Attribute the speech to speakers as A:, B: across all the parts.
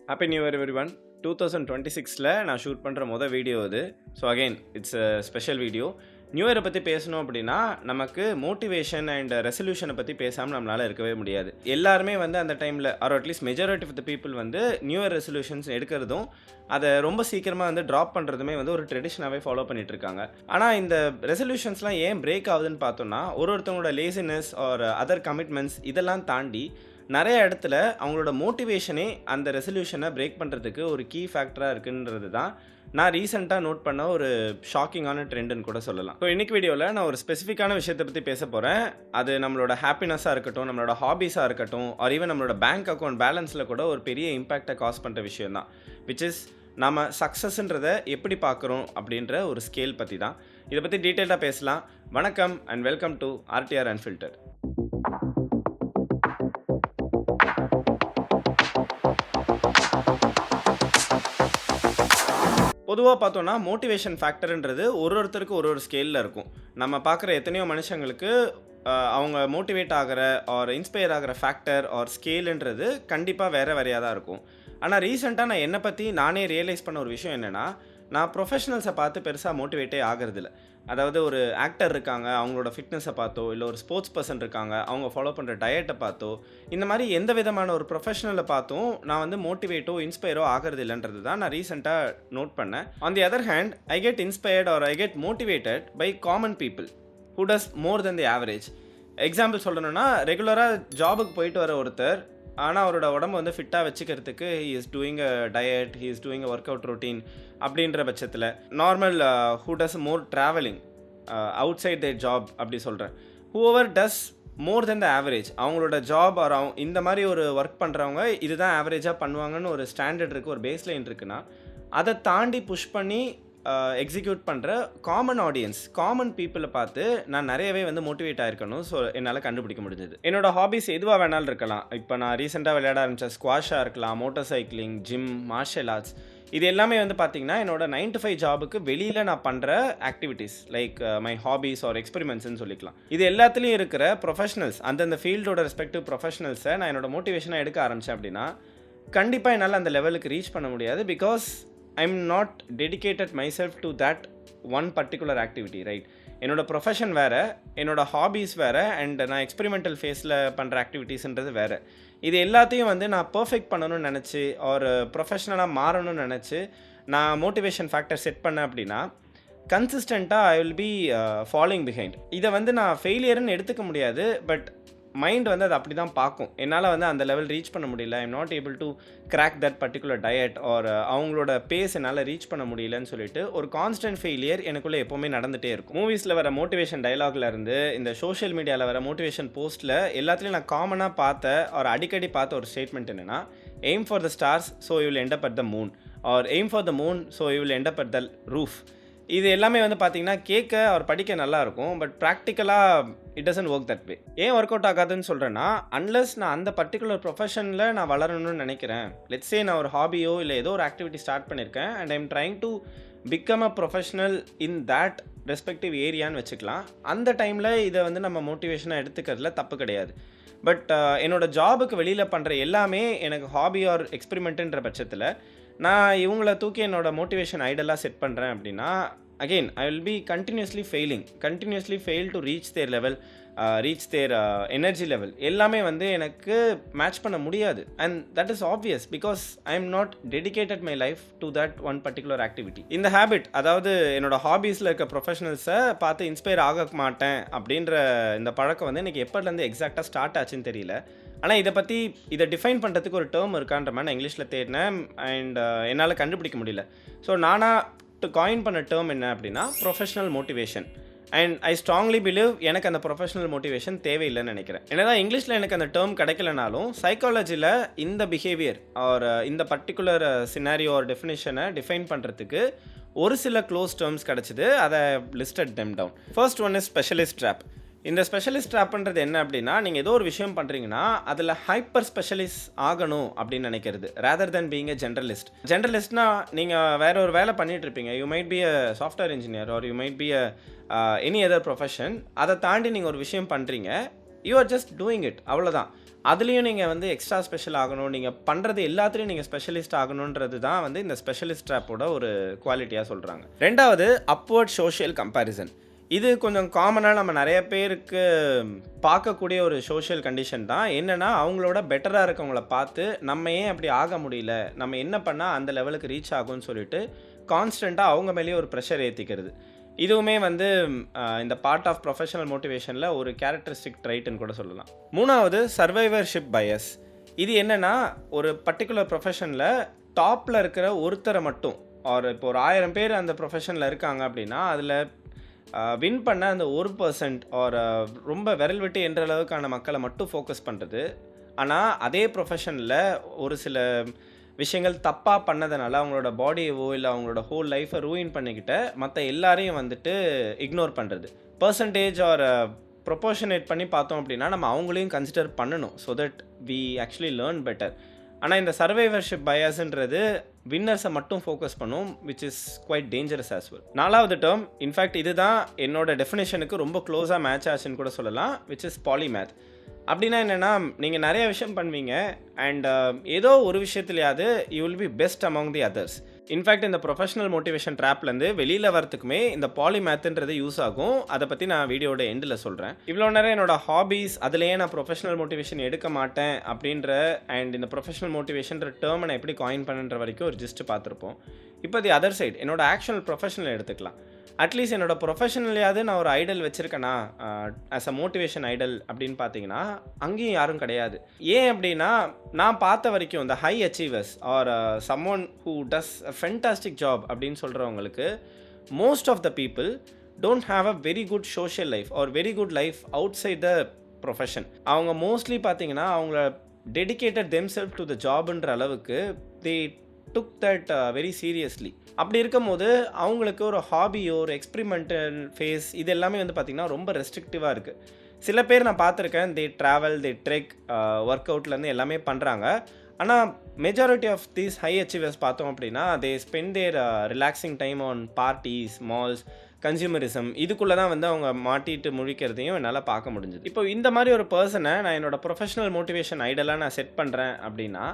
A: Happy new year everyone. 2026ல் நான் shoot பண்ணுற வீடியோ இது. So again it's a special video. New இயரை பற்றி பேசணும் அப்படின்னா நமக்கு மோட்டிவேஷன் அண்ட் ரெசல்யூஷனை பற்றி பேசாமல் நம்மளால் இருக்கவே முடியாது. எல்லாருமே அந்த டைமில் or at least majority of the people new year resolutions எடுக்கிறதும் அதை ரொம்ப சீக்கிரமாக ட்ராப் பண்ணுறதுமே ஒரு ட்ரெடிஷனாகவே ஃபாலோ பண்ணிட்டு இருக்காங்க. ஆனால் இந்த ரெசல்யூஷன்ஸ்லாம் ஏன் பிரேக் ஆகுதுன்னு பார்த்தோன்னா ஒருத்தவங்களோட லேசினஸ் ஆர் அதர் கமிட்மெண்ட்ஸ் இதெல்லாம் தாண்டி நிறைய இடத்துல அவங்களோட மோட்டிவேஷனே அந்த ரெசல்யூஷனை பிரேக் பண்ணுறதுக்கு ஒரு கீ ஃபேக்டராக இருக்குன்றது தான் நான் ரீசெண்டாக நோட் பண்ண ஒரு ஷாக்கிங்கான ட்ரெண்டுன்னு கூட சொல்லலாம். ஸோ இன்றைக்கி வீடியோவில் நான் ஒரு ஸ்பெசிஃபிக்கான விஷயத்தை பற்றி பேச போகிறேன். அது நம்மளோட ஹாப்பினஸாக இருக்கட்டும், நம்மளோட ஹாபீஸாக இருக்கட்டும், ஆர் ஈவன் நம்மளோட பேங்க் அக்கௌண்ட் பேலன்ஸில் கூட ஒரு பெரிய இம்பேக்டை காஸ் பண்ணுற விஷயம் தான். விச் இஸ் நம்ம சக்ஸஸ்ன்றதை எப்படி பார்க்குறோம் அப்படின்ற ஒரு ஸ்கேல் பற்றி தான். இதை பற்றி டீட்டெயிலாக பேசலாம். வணக்கம் and welcome to RTR unfiltered. பொதுவாக பார்த்தோன்னா மோட்டிவேஷன் ஃபேக்டர்ன்றது ஒருத்தருக்கு ஒரு ஸ்கேலில் இருக்கும். நம்ம பார்க்குற எத்தனையோ மனுஷங்களுக்கு அவங்க மோட்டிவேட் ஆகிற ஆர் இன்ஸ்பயர் ஆகிற ஃபேக்டர் ஆர் ஸ்கேலுன்றது கண்டிப்பாக வேறையாக தான் இருக்கும். ஆனால் ரீசெண்டாக நான் என்னை பற்றி நானே ரியலைஸ் பண்ண ஒரு விஷயம் என்னென்னா, நான் ப்ரொஃபஷனல்ஸை பார்த்து பெருசாக மோட்டிவேட்டே ஆகிறதில்ல. அதாவது ஒரு ஆக்டர் இருக்காங்க, அவங்களோட ஃபிட்னஸை பார்த்தோ, இல்லை ஒரு ஸ்போர்ட்ஸ் பர்சன் இருக்காங்க, அவங்க ஃபாலோ பண்ணுற டயட்டை பார்த்தோ, இந்த மாதிரி எந்த விதமான ஒரு ப்ரொஃபஷனலை பார்த்தும் நான் மோட்டிவேட்டோ இன்ஸ்பயரோ ஆகிறது இல்லைன்றது தான் நான் ரீசெண்டாக நோட் பண்ணேன். On the other hand, I get inspired or I get motivated by common people who does more than the average. Example சொல்லணும்னா, ரெகுலராக ஜாபுக்கு போயிட்டு வர ஒருத்தர், ஆனால் அவரோட உடம்பு ஃபிட்டாக வச்சுக்கிறதுக்கு he is doing a diet, he is doing a workout routine அப்படின்ற பட்சத்தில் normal who does more travelling outside their job அப்படி சொல்கிறேன். Whoever does more than the average, அவங்களோட ஜாப் ஆர் இந்த மாதிரி ஒரு ஒர்க் பண்ணுறவங்க இதுதான் ஆவரேஜாக பண்ணுவாங்கன்னு ஒரு ஸ்டாண்டர்ட் இருக்குது, ஒரு பேஸ்லைன் இருக்குன்னா அதை தாண்டி புஷ் பண்ணி எக்ஸிக்யூட் பண்ணுற காமன் ஆடியன்ஸ், காமன் பீப்புளை பார்த்து நான் நிறையவே மோட்டிவேட் ஆகிருக்கணும். ஸோ என்னால் கண்டுபிடிக்க முடிஞ்சது. என்னோட ஹாபிஸ் எதுவாக வேணாலும் இருக்கலாம். இப்போ நான் ரீசெண்டாக விளையாட ஆரம்பித்த ஸ்குவாஷாக இருக்கலாம், motor cycling, gym, martial arts, இது எல்லாமே பார்த்திங்கன்னா என்னோட 9 to 5 ஜாபுக்கு வெளியில் நான் பண்ணுற activities like my hobbies or எக்ஸ்பெரிமெண்ட்ஸ்ன்னு சொல்லிக்கலாம். இது எல்லாத்துலேயும் இருக்கிற ப்ரொஃபஷனல்ஸ், அந்தந்த ஃபீல்டோட ரெஸ்பெக்டிவ் ப்ரொஃபஷனல்ஸை நான் என்னோட மோட்டிவேஷனாக எடுக்க ஆரம்பித்தேன் அப்படின்னா கண்டிப்பாக என்னால் அந்த லெவலுக்கு ரீச் பண்ண முடியாது. Because I'm not dedicated myself to that one particular activity, right? என்னோட ப்ரொஃபஷன் வேறு, என்னோட ஹாபீஸ் வேறு, அண்ட் நான் எக்ஸ்பெரிமெண்டல் ஃபேஸில் பண்ணுற ஆக்டிவிட்டீஸ்ன்றது வேறு. இது எல்லாத்தையும் நான் பர்ஃபெக்ட் பண்ணணும்னு நினச்சி ஒரு ப்ரொஃபஷனலாக மாறணும்னு நினச்சி நான் மோட்டிவேஷன் ஃபேக்டர் செட் பண்ணேன் அப்படின்னா கன்சிஸ்டண்ட்டாக I will be following behind. இதை நான் ஃபெயிலியர்னு எடுத்துக்க முடியாது, பட் மைண்ட் அது அப்படி தான் பார்க்கும். என்னால் அந்த லெவல் ரீச் பண்ண முடியல, I am not able to crack that particular diet or அவங்களோட பேஸ் என்னால் ரீச் பண்ண முடியலன்னு சொல்லிட்டு ஒரு கான்ஸ்டன்ட் ஃபெயிலியர் எனக்குள்ளே எப்போவுமே நடந்துகிட்டே இருக்கும். மூவிஸில் வர மோட்டிவேஷன் டைலாக்ல இருந்து இந்த சோஷியல் மீடியாவில் வர மோட்டிவேஷன் போஸ்ட்டில் எல்லாத்துலேயும் நான் காமனாக பார்த்த ஒரு அடிக்கடி பார்த்த ஒரு ஸ்டேட்மெண்ட் என்னென்னா, aim for the stars so you will end up at the moon or aim for the moon so you will end up at the roof. இது எல்லாமே பார்த்தீங்கன்னா கேட்க அவர் படிக்க நல்லாயிருக்கும், பட் ப்ராக்டிக்கலாக it doesn't work that way. ஏன் work out ஆகாதுன்னு சொல்கிறேன்னா, அன்லஸ் நான் அந்த பர்டிகுலர் ப்ரொஃபஷனில் நான் வளரணும்னு நினைக்கிறேன். லெட்ஸே நான் ஒரு ஹாபியோ இல்லை ஏதோ ஒரு ஆக்டிவிட்டி ஸ்டார்ட் பண்ணியிருக்கேன் and I am trying to become a professional in that respective ஏரியான்னு வச்சுக்கலாம். அந்த டைமில் இதை நம்ம மோட்டிவேஷனாக எடுத்துக்கிறதுல தப்பு கிடையாது. பட் என்னோடய ஜாபுக்கு வெளியில் பண்ணுற எல்லாமே எனக்கு ஹாபி ஆர் எக்ஸ்பெரிமெண்ட்டுன்ற பட்சத்தில் நான் இவங்கள தூக்கி என்னோட மோட்டிவேஷன் ஐடலாக செட் பண்ணுறேன் அப்படின்னா again I will be continuously fail to reach their level, reach their energy level எல்லாமே எனக்கு மேட்ச் பண்ண முடியாது. And that is obvious because I am not dedicated my life to that one particular activity. இந்த habit, அதாவது என்னோட ஹாபீஸில் இருக்க ப்ரொஃபஷனல்ஸை பார்த்து inspire ஆக மாட்டேன் அப்படின்ற இந்த பழக்கம் எனக்கு எப்போலேருந்து எக்ஸாக்டாக ஸ்டார்ட் ஆச்சுன்னு தெரியல. ஆனால் இதை டிஃபைன் பண்ணுறதுக்கு ஒரு டேர்ம் இருக்கான்ற மாதிரி நான் இங்கிலீஷில் தேடினேன் அண்ட் என்னால் கண்டுபிடிக்க முடியல. ஸோ நானாக காயின் பண்ண டேர்ம் என்ன அப்படின்னா professional motivation. And I strongly believe எனக்கு அந்த ப்ரொஃபஷனல் மோட்டிவேஷன் தேவையில்லைன்னு நினைக்கிறேன். ஏன்னா இங்கிலீஷில் எனக்கு அந்த டேர்ம் கிடைக்கலனாலும் சைக்காலஜியில் இந்த பிஹேவியர் ஆர் இந்த பர்டிகுலர் சினாரியோ ஆர் டெஃபினேஷனை டிஃபைன் பண்ணுறதுக்கு ஒரு சில க்ளோஸ் டேர்ம்ஸ் கிடச்சிது. அதை listed them down. First one is specialist trap. இந்த ஸ்பெஷலிஸ்ட் ட்ராப்ன்றது என்ன அப்படின்னா, நீங்கள் ஏதோ ஒரு விஷயம் பண்ணுறீங்கன்னா அதில் ஹைப்பர் ஸ்பெஷலிஸ்ட் ஆகணும் அப்படின்னு நினைக்கிறது ரேதர் தென் பீயிங் எ ஜென்ரலிஸ்ட்னா நீங்கள் வேற ஒரு வேலை பண்ணிட்டு இருப்பீங்க. You might be a software engineer are you might be a any other profession. அதை தாண்டி நீங்கள் ஒரு விஷயம் பண்ணுறீங்க, you are just doing it, அவ்வளோதான். அதுலேயும் நீங்கள் வந்து எக்ஸ்ட்ரா ஸ்பெஷல் ஆகணும், நீங்கள் பண்ணுறது எல்லாத்துலேயும் நீங்கள் ஸ்பெஷலிஸ்ட் ஆகணுன்றது தான் வந்து இந்த ஸ்பெஷலிஸ்ட் ட்ராப்போட ஒரு குவாலிட்டியாக சொல்கிறாங்க. ரெண்டாவது, அப்வர்ட் சோஷியல் கம்பேரிசன். இது கொஞ்சம் காமனாக நம்ம நிறைய பேருக்கு பார்க்கக்கூடிய ஒரு சோஷியல் கண்டிஷன் தான். என்னென்னா, அவங்களோட பெட்டராக இருக்கவங்கள பார்த்து நம்ம ஏன் அப்படி ஆக முடியல, நம்ம என்ன பண்ணால் அந்த லெவலுக்கு ரீச் ஆகும்னு சொல்லிட்டு கான்ஸ்டண்ட்டாக அவங்க மேலேயே ஒரு ப்ரெஷர் ஏற்றிக்கிறது. இதுவுமே வந்து இந்த பார்ட் ஆஃப் ப்ரொஃபஷனல் மோட்டிவேஷனில் ஒரு கேரக்டரிஸ்டிக் ட்ரைட்டுன்னு கூட சொல்லலாம். மூணாவது, சர்வைவர்ஷிப் பயஸ். இது என்னென்னா, ஒரு பர்டிகுலர் ப்ரொஃபஷனில் டாப்பில் இருக்கிற ஒருத்தரை மட்டும், ஒரு இப்போ ஒரு 1000 பேர் அந்த ப்ரொஃபஷனில் இருக்காங்க அப்படின்னா, அதில் வின் பண்ண அந்த 1% ஒரு ரொம்ப விரல் விட்டு என்ற அளவுக்கான மக்களை மட்டும் ஃபோக்கஸ் பண்ணுறது. ஆனால் அதே ப்ரொஃபஷனில் ஒரு சில விஷயங்கள் தப்பாக பண்ணதுனால அவங்களோட பாடியவோ இல்லை அவங்களோட ஹோல் லைஃப்பை ரூயின் பண்ணிக்கிட்ட மற்ற எல்லாரையும் வந்துட்டு இக்னோர் பண்ணுறது. பர்சன்டேஜ் ஆர் ப்ரொபோர்ஷனேட் பண்ணி பார்த்தோம் அப்படின்னா நம்ம அவங்களையும் கன்சிடர் பண்ணணும், so that we actually learn better. ஆனால் இந்த சர்வைவர்ஷிப் பயாஸ்ன்றது வின்னர்ஸை மட்டும் ஃபோக்கஸ் பண்ணும், which is quite dangerous as well. 4வது டேர்ம், இன்ஃபேக்ட் இதுதான் என்னோட டெஃபினேஷனுக்கு ரொம்ப க்ளோஸாக மேட்ச் ஆச்சுன்னு கூட சொல்லலாம், விச் இஸ் பாலிமேத். அப்படின்னா என்னென்னா, நீங்கள் நிறைய விஷயம் பண்ணுவீங்க அண்ட் ஏதோ ஒரு விஷயத்துலையாவது you will be best among the others. In fact இந்த ப்ரொஃபஷனல் மோட்டிவேஷன் ட்ராப்லேருந்து வெளியில் வரத்துக்குமே இந்த பாலிமேத்துன்றது யூஸ் ஆகும். அதை பற்றி நான் வீடியோட எண்டில் சொல்கிறேன். இவ்வளோ நேரம் என்னோட ஹாபீஸ், அதுலேயே நான் ப்ரொஃபஷனல் மோட்டிவேஷன் எடுக்க மாட்டேன் அப்படின்ற அண்ட் இந்த ப்ரொஃபஷனல் மோட்டிவேஷன்ற டேர்மை நான் எப்படி காயின் பண்ணுன்ற வரைக்கும் ஒரு ஜிஸ்ட் பார்த்துருப்போம். இப்போ தி அதர் சைட், என்னோட ஆக்சுவல் ப்ரொஃபஷனல் எடுத்துக்கலாம். அட்லீஸ்ட் என்னோட ப்ரொஃபஷனல்லையாவது நான் ஒரு ஐடல் வச்சுருக்கேனா, ஆஸ் அ மோட்டிவேஷன் ஐடல் அப்படின்னு பார்த்தீங்கன்னா அங்கேயும் யாரும் கிடையாது. ஏன் அப்படின்னா, நான் பார்த்த வரைக்கும் இந்த high achievers or someone who does a fantastic job அப்படின்னு சொல்கிறவங்களுக்கு most of the people don't have a very good social life or very good life outside the profession. அவங்க மோஸ்ட்லி பார்த்தீங்கன்னா அவங்கள டெடிகேட்டட் தெம்செல்ஃப் டு த ஜாப்ன்ற அளவுக்கு they took that very seriously. அப்படி இருக்கும்போது அவங்களுக்கு ஒரு ஹாபியோ ஒரு எக்ஸ்பிரிமெண்டல் ஃபேஸ் இது எல்லாமே வந்து பார்த்திங்கன்னா ரொம்ப ரெஸ்ட்ரிக்டிவாக இருக்குது. சில பேர் நான் பார்த்துருக்கேன், they travel, they trek, work அவுட்லேருந்து எல்லாமே பண்ணுறாங்க. ஆனால் majority of these high achievers பார்த்தோம் அப்படின்னா they spend their relaxing time on parties, malls, consumerism. இதுக்குள்ளே தான் வந்து அவங்க மாட்டிட்டு முழிக்கிறதையும் என்னால் பார்க்க முடிஞ்சுது. இப்போ இந்த மாதிரி ஒரு பர்சனை நான் என்னோடய ப்ரொஃபஷனல் மோட்டிவேஷன் ஐடலாக நான் செட் பண்ணுறேன் அப்படின்னா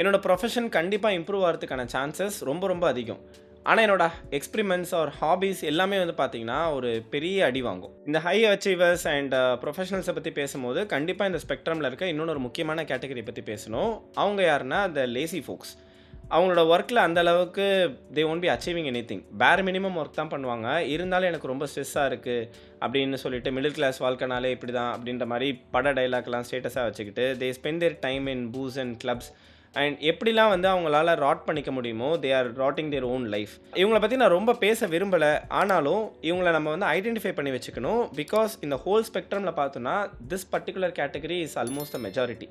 A: என்னோடய ப்ரொஃபஷன் கண்டிப்பாக இம்ப்ரூவ் ஆகிறதுக்கான சான்சஸ் ரொம்ப ரொம்ப அதிகம். ஆனால் என்னோடய எக்ஸ்பிரிமெண்ட்ஸ் ஆர் ஹாபீஸ் எல்லாமே வந்து பார்த்திங்கன்னா ஒரு பெரிய அடி வாங்கும். இந்த ஹை அச்சீவர்ஸ் அண்ட் ப்ரொஃபஷனல்ஸை பற்றி பேசும்போது கண்டிப்பாக இந்த ஸ்பெக்ட்ரமில் இருக்க இன்னொரு முக்கியமான கேட்டகரி பற்றி பேசணும். அவங்க யாருன்னா த லேசி ஃபோக்ஸ். அவங்களோட ஒர்க்கில் அந்த அளவுக்கு they won't be achieving anything. பேர் மினிமம் ஒர்க் தான் பண்ணுவாங்க. இருந்தாலும் எனக்கு ரொம்ப ஸ்ட்ரெஸ்ஸாக இருக்குது அப்படின்னு சொல்லிட்டு மிடில் கிளாஸ் வாழ்க்கைனாலே இப்படி தான் அப்படின்ற மாதிரி பட டைலாக்லாம் ஸ்டேட்டஸாக வச்சுக்கிட்டு they spend their time in booze and clubs and எப்படிலாம் வந்து அவங்களால ராட் பண்ணிக்க முடியுமோ they are rotting their own life. இவங்களை பற்றி நான் ரொம்ப பேச விரும்பலை, ஆனாலும் இவங்களை நம்ம வந்து ஐடென்டிஃபை பண்ணி வச்சுக்கணும். பிகாஸ் இந்த ஹோல் ஸ்பெக்ட்ரமில் பார்த்தோன்னா this particular category is almost the majority.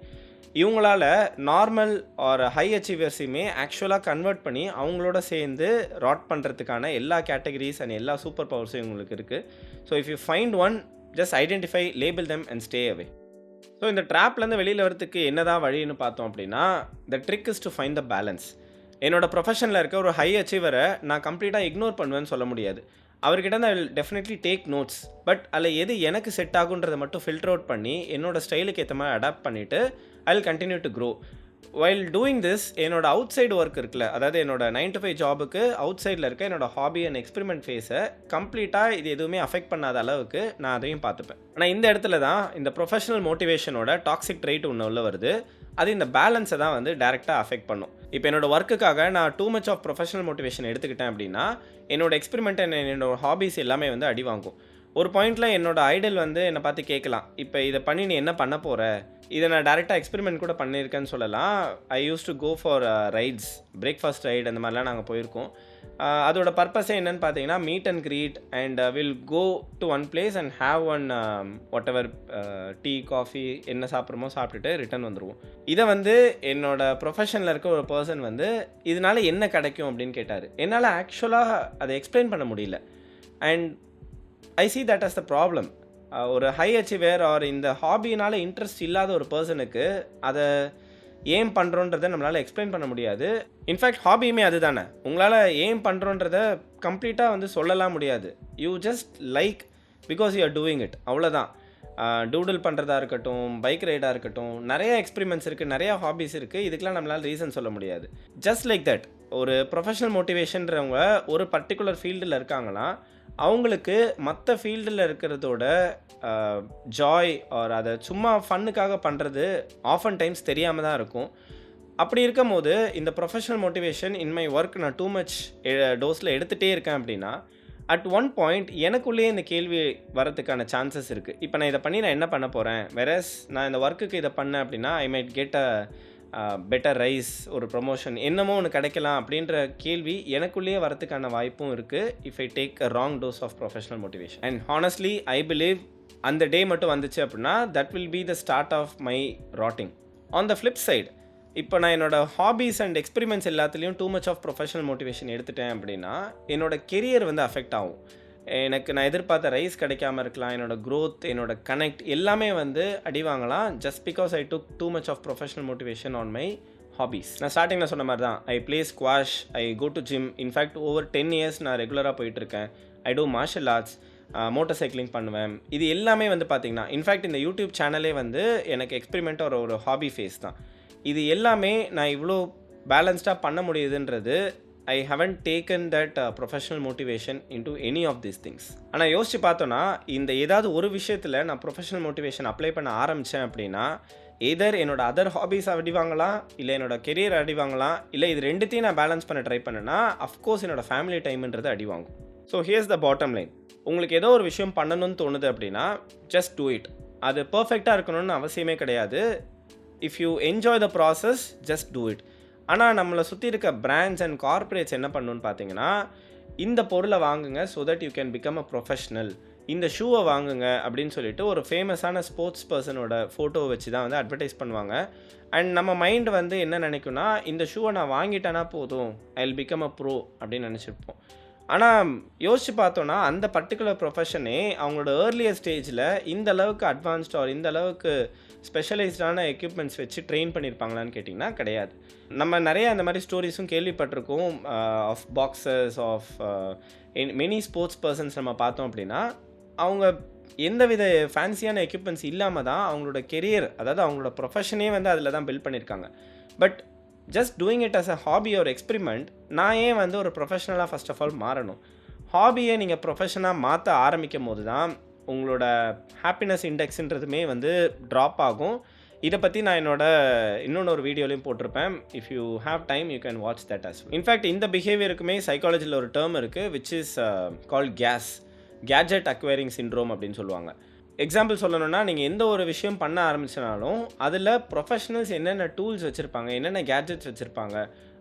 A: இவங்களால நார்மல் ஆர் ஹை அச்சீவர்ஸையுமே ஆக்சுவலாக கன்வெர்ட் பண்ணி அவங்களோட சேர்ந்து ராட் பண்ணுறதுக்கான எல்லா கேட்டகரிஸ் அண்ட் எல்லா சூப்பர் பவர்ஸும் இவங்களுக்கு இருக்குது. So if you find one, just identify, label them and stay away. So இந்த ட்ராப்லேருந்து வெளியில் வரதுக்கு என்ன தான் வழின்னு பார்த்தோம் அப்படின்னா, த trick is to find the balance. என்னோட ப்ரொஃபஷனில் இருக்க ஒரு ஹை அச்சீவரை நான் கம்ப்ளீட்டாக இக்னோர் பண்ணுவேன்னு சொல்ல முடியாது. அவர்கிட்ட I will definitely take notes. But அதில் எது எனக்கு செட் ஆகுன்றதை மட்டும் ஃபில்டர் அவுட் பண்ணி என்னோடய ஸ்டைலுக்கு ஏற்ற மாதிரி அடாப்ட் பண்ணிவிட்டு I will continue to grow. While doing this, என்னோட அவுட் சைடு ஒர்க் இருக்குல்ல, அதாவது என்னோட 9 to 5 ஜாபுக்கு அவுட் சைடில் இருக்க என்னோட ஹாபி அண்ட் எக்ஸ்பெரிமெண்ட் ஃபேஸை கம்ப்ளீட்டாக இது எதுவுமே அஃபெக்ட் பண்ணாத அளவுக்கு நான் அதையும் பார்த்துப்பேன். ஆனால் இந்த இடத்துல தான் இந்த ப்ரொஃபஷனல் மோட்டிவேஷனோட டாக்ஸிக் ட்ரைட் ஒன்று உள்ள வருது. அது இந்த பேலன்ஸை தான் வந்து டேரெக்டாக அஃபெக்ட் பண்ணும். இப்போ என்னோட ஒர்க்குக்காக நான் too much of professional motivation எடுத்துக்கிட்டேன் அப்படின்னா என்னோட எக்ஸ்பெரிமெண்ட் அண்ட் என்னோட ஹாபிஸ் எல்லாமே வந்து அடி வாங்கும். ஒரு பாயிண்டில் என்னோட ஐடல் வந்து என்னை பார்த்து கேட்கலாம், இப்போ இதை பண்ணி நீ என்ன பண்ண போகிற, இதை நான் டேரெக்டாக எக்ஸ்பெரிமெண்ட் கூட பண்ணியிருக்கேன்னு சொல்லலாம். I use to go for rides, breakfast ride, அந்த மாதிரிலாம் நாங்கள் போயிருக்கோம். அதோட பர்பஸே என்னென்னு பார்த்தீங்கன்னா meet and greet and will go to one place and have one whatever tea, coffee என்ன சாப்பிட்றோமோ சாப்பிட்டுட்டு ரிட்டர்ன் வந்துடுவோம். இதை வந்து என்னோட ப்ரொஃபஷனில் இருக்க ஒரு பர்சன் வந்து இதனால் என்ன கிடைக்கும் அப்படின்னு கேட்டார். என்னால் ஆக்சுவலாக அதை எக்ஸ்பிளைன் பண்ண முடியல. And I see that as the problem. ஒரு ஹை அச்சீவர் ஆர் இந்த ஹாபினால் இன்ட்ரெஸ்ட் இல்லாத ஒரு பர்சனுக்கு அதை ஏன் பண்ணுறோன்றதை நம்மளால் எக்ஸ்பிளைன் பண்ண முடியாது. இன்ஃபேக்ட் ஹாபியுமே அது தானே, உங்களால் ஏன் பண்ணுறோன்றத கம்ப்ளீட்டாக வந்து சொல்லலாம் முடியாது. You just like because you are doing it, அவ்வளோதான். டூடில் பண்ணுறதா இருக்கட்டும், பைக் ரைடாக இருக்கட்டும், நிறைய எக்ஸ்பெரிமெண்ட்ஸ் இருக்குது, நிறையா ஹாபீஸ் இருக்குது. இதுக்கெலாம் நம்மளால் ரீசன் சொல்ல முடியாது. ஜஸ்ட் லைக் தட் ஒரு ப்ரொஃபஷனல் மோட்டிவேஷன்றவங்க ஒரு பர்டிகுலர் ஃபீல்டில் இருக்காங்கன்னா, அவங்களுக்கு மற்ற ஃபீல்டில் இருக்கிறதோட ஜாய் ஆர் அதை சும்மா ஃபன்னுக்காக பண்ணுறது ஆஃபன் டைம்ஸ் தெரியாமல் தான் இருக்கும். அப்படி இருக்கும்போது இந்த professional motivation in my work நான் டூ மச் டோஸில் எடுத்துகிட்டே இருக்கேன் அப்படின்னா, அட் ஒன் பாயிண்ட் எனக்குள்ளேயே இந்த கேள்வி வரதுக்கான சான்சஸ் இருக்குது. இப்போ நான் இதை பண்ணி நான் என்ன பண்ண போகிறேன், வெரஸ் நான் இந்த ஒர்க்குக்கு இதை பண்ணேன் அப்படின்னா I might get better raise, ஒரு ப்ரொமோஷன், என்னமோ ஒன்று கிடைக்கலாம் அப்படின்ற கேள்வி எனக்குள்ளேயே வரதுக்கான வாய்ப்பும் இருக்குது if I take a wrong dose of professional motivation. And honestly I believe அந்த டே மட்டும் வந்துச்சு அப்படின்னா that will be the start of my rotting. On the flip side, இப்போ நான் என்னோடய ஹாபீஸ் அண்ட் எக்ஸ்பெரிமெண்ட்ஸ் எல்லாத்துலேயும் too much of professional motivation எடுத்துட்டேன் அப்படின்னா என்னோடய கெரியர் வந்து அஃபெக்ட் ஆகும். எனக்கு நான் எதிர்பார்த்த ரைஸ் கிடைக்காம இருக்கலாம், என்னோடய க்ரோத், என்னோடய கனெக்ட் எல்லாமே வந்து அடி வாங்கலாம் just because I took too much of professional motivation on my hobbies. நான் ஸ்டார்டிங்கில் சொன்ன மாதிரி தான், I play squash, I go to gym. In fact over 10 years நான் ரெகுலராக போயிட்டுருக்கேன். I do martial arts, motor cycling பண்ணுவேன். இது எல்லாமே வந்து பார்த்திங்கன்னா இன்ஃபேக்ட் இந்த யூடியூப் சேனலே வந்து எனக்கு எக்ஸ்பெரிமெண்ட் ஒரு ஹாபி ஃபேஸ் தான். இது எல்லாமே நான் இவ்வளோ பேலன்ஸ்டாக பண்ண முடியுதுன்றது I haven't taken that professional motivation into any of these things. ஆனால் யோசிச்சு பார்த்தோன்னா இந்த ஏதாவது ஒரு விஷயத்தில் நான் ப்ரொஃபஷனல் மோட்டிவேஷன் அப்ளை பண்ண ஆரம்பித்தேன் அப்படின்னா எதர் என்னோட அதர் ஹாபீஸ் அடி வாங்கலாம், இல்லை என்னோட கெரியர் அடி வாங்கலாம், இல்லை இது ரெண்டுத்தையும் நான் பேலன்ஸ் பண்ண ட்ரை பண்ணேன்னா அஃப்கோர்ஸ் என்னோட ஃபேமிலி டைம்ன்றது அடி வாங்கும். So here's the bottom line. உங்களுக்கு ஏதோ ஒரு விஷயம் பண்ணணும்னு தோணுது அப்படின்னா ஜஸ்ட் டூ இட். அது பர்ஃபெக்டாக இருக்கணும்னு அவசியமே கிடையாது. If you enjoy the process just do it. ஆனால் நம்மளை சுற்றி இருக்க பிராண்ட்ஸ் அண்ட் கார்ப்பரேட்ஸ் என்ன பண்ணணுன்னு பார்த்தீங்கன்னா, இந்த பொருளை வாங்குங்க so that you can become a professional, இந்த ஷூவை வாங்குங்க அப்படின்னு சொல்லிட்டு ஒரு ஃபேமஸான ஸ்போர்ட்ஸ் பர்சனோட ஃபோட்டோவை வச்சு தான் வந்து அட்வர்டைஸ் பண்ணுவாங்க. அண்ட் நம்ம மைண்ட் வந்து என்ன நினைக்கும்னா, இந்த ஷூவை நான் வாங்கிட்டேன்னா போதும், I will become a bro அப்படின்னு நினச்சிருப்போம். ஆனால் யோசிச்சு பார்த்தோன்னா அந்த பர்டிகுலர் ப்ரொஃபஷனே அவங்களோட ஏர்லியர் ஸ்டேஜில் இந்த அளவுக்கு அட்வான்ஸ்ட் ஆர் இந்த அளவுக்கு ஸ்பெஷலைஸ்டான எக்யூப்மெண்ட்ஸ் வச்சு ட்ரெயின் பண்ணியிருப்பாங்களான்னு கேட்டிங்கன்னா கிடையாது. நம்ம நிறைய அந்த மாதிரி ஸ்டோரிஸும் கேள்விப்பட்டிருக்கோம். Of boxers, of many sports persons நம்ம பார்த்தோம் அப்படின்னா அவங்க எந்தவித ஃபேன்சியான எக்யூப்மெண்ட்ஸ் இல்லாமல் தான் அவங்களோட கெரியர், அதாவது அவங்களோட ப்ரொஃபஷனே வந்து அதில் தான் பில்ட் பண்ணியிருக்காங்க. But just doing it as a hobby ஒரு எக்ஸ்பெரிமெண்ட், நான் ஏன் வந்து ஒரு ப்ரொஃபஷனலாக ஃபர்ஸ்ட் ஆஃப் ஆல் மாறணும்? ஹாபியை நீங்கள் ப்ரொஃபஷனாக மாற்ற ஆரம்பிக்கும் போது தான் உங்களோட ஹாப்பினஸ் இண்டெக்ஸுன்றதுமே வந்து ட்ராப் ஆகும். இதை பற்றி நான் இன்னொன்று வீடியோலையும் போட்டிருப்பேன். If you have time you can watch that as well. In fact இந்த பிஹேவியருக்குமே சைக்காலஜியில் ஒரு டேர்ம் இருக்குது which is called gadget acquiring syndrome அப்படின்னு சொல்லுவாங்க. எக்ஸாம்பிள் சொல்லணும்னா, நீங்கள் எந்த ஒரு விஷயம் பண்ண ஆரம்பிச்சினாலும் அதில் ப்ரொஃபஷனல்ஸ் என்னென்ன டூல்ஸ் வச்சுருப்பாங்க, என்னென்ன கேட்ஜெட்ஸ் வச்சுருப்பாங்க,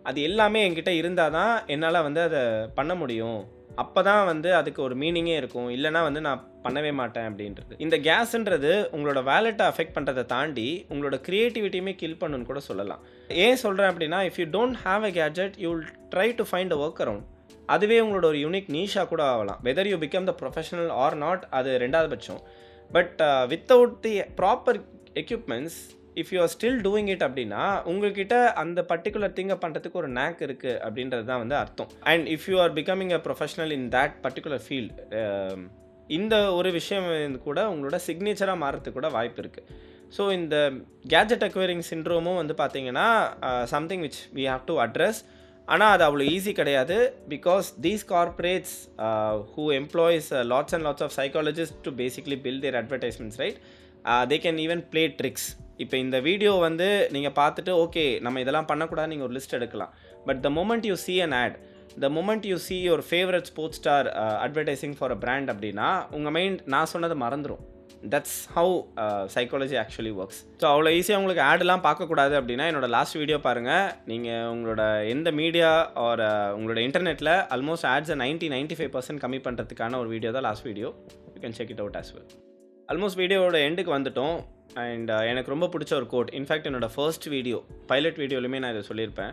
A: அது எல்லாமே என்கிட்ட இருந்தால் தான் என்னால் வந்து அதை பண்ண முடியும். அப்போ தான் வந்து அதுக்கு ஒரு மீனிங்கே இருக்கும், இல்லைனா வந்து நான் பண்ணவே மாட்டேன் அப்படின்றது. இந்த கேஸ்ன்றது உங்களோட வேலெட்டை அஃபெக்ட் பண்ணுறதை தாண்டி உங்களோட க்ரியேட்டிவிட்டியுமே கில் பண்ணுன்னு கூட சொல்லலாம். ஏன் சொல்கிறேன் அப்படின்னா, if you don't have a gadget you will try to find a workaround. அதுவே உங்களோட ஒரு யூனிக் நீஷாக கூட ஆகலாம். Whether you become the professional or not, அது ரெண்டாவது பட்சம். But without the proper equipments if you are still doing it அப்படின்னா உங்கள்கிட்ட அந்த பர்டிகுலர் திங்கை பண்ணுறதுக்கு ஒரு நேக் இருக்குது அப்படின்றது தான் வந்து அர்த்தம். And if you are becoming a professional in that particular field, இந்த ஒரு விஷயம் கூட உங்களோட சிக்னேச்சராக மாறத்துக்கு கூட வாய்ப்பு இருக்குது. ஸோ இந்த கேட்ஜெட் அக்வயரிங் சிண்ட்ரோமும் வந்து பார்த்தீங்கன்னா something which we have to address. ஆனால் அது அவ்வளோ ஈஸி கிடையாது. Because these corporates who employs lots and lots of psychologist to basically build their advertisements, right? They can even play tricks. இப்போ இந்த வீடியோ வந்து நீங்கள் பார்த்துட்டு ஓகே நம்ம இதெல்லாம் பண்ணக்கூடாது நீங்கள் ஒரு லிஸ்ட் எடுக்கலாம். But the moment you see an ad, the moment you see your favorite sports star advertising for a brand அப்படின்னா உங்கள் மைண்ட் நான் சொன்னதை மறந்துடும். That's how psychology actually works. So அவ்வளோ ஈஸியாக உங்களுக்கு ஆடெலாம் பார்க்கக்கூடாது அப்படின்னா என்னோட லாஸ்ட் வீடியோ பாருங்கள். நீங்கள் உங்களோட எந்த மீடியா ஆர் உங்களோட இன்டர்நெட்டில் ஆல்மோஸ்ட் ஆட்ஸை 95% கம்மி பண்ணுறதுக்கான ஒரு வீடியோ தான் last video. You can check it out as well. Almost வீடியோவோட எண்டுக்கு வந்துட்டோம். அண்ட் எனக்கு ரொம்ப பிடிச்ச ஒரு கோட், இன்ஃபேக்ட் என்னோட ஃபர்ஸ்ட் வீடியோ பைலட் வீடியோலையுமே நான் இதை சொல்லியிருப்பேன்.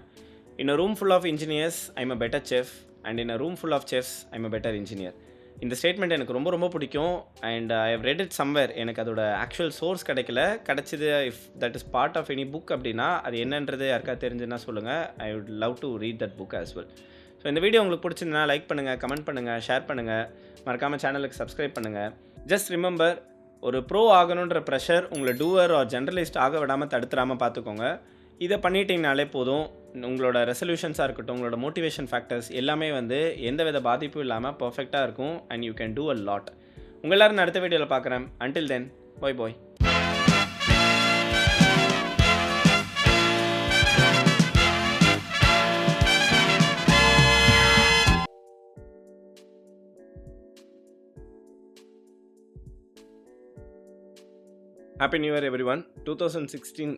A: In a room full of engineers I'm a better chef and in a room full of chefs I'm a better engineer. இந்த ஸ்டேட்மெண்ட் எனக்கு ரொம்ப ரொம்ப பிடிக்கும். And I have read it somewhere. எனக்கு அதோட ஆக்சுவல் சோர்ஸ் கிடச்சிது. If that is part of any book அப்படின்னா அது என்னன்றது யாருக்கா தெரிஞ்சுன்னா சொல்லுங்கள். I would love to read that book as well. So இந்த வீடியோ உங்களுக்கு பிடிச்சிருந்தா லைக் பண்ணுங்கள், கமெண்ட் பண்ணுங்கள், ஷேர் பண்ணுங்கள், மறக்காமல் சேனலுக்கு சப்ஸ்கிரைப் பண்ணுங்கள். ஜஸ்ட் ரிமெம்பர், ஒரு ப்ரோ ஆகணுன்ற ப்ரெஷர் உங்களை டூவர் ஆர் ஜெனரலிஸ்ட் ஆக விடாமல் தடுத்துடாமல் பார்த்துக்கோங்க. இதை பண்ணிட்டீங்கனாலே போதும். உங்களோட ரெசல்யூஷன்ஸாக இருக்கட்டும், உங்களோட மோட்டிவேஷன் ஃபேக்டர்ஸ் எல்லாமே வந்து எந்தவித பாதிப்பும் இல்லாமல் பர்ஃபெக்டாக இருக்கும். And you can do a lot. உங்கள் எல்லாரும் அடுத்த வீடியோவில் பார்க்குறேன். அன்டில் தென், பாய் பாய். Happy New Year everyone. 2016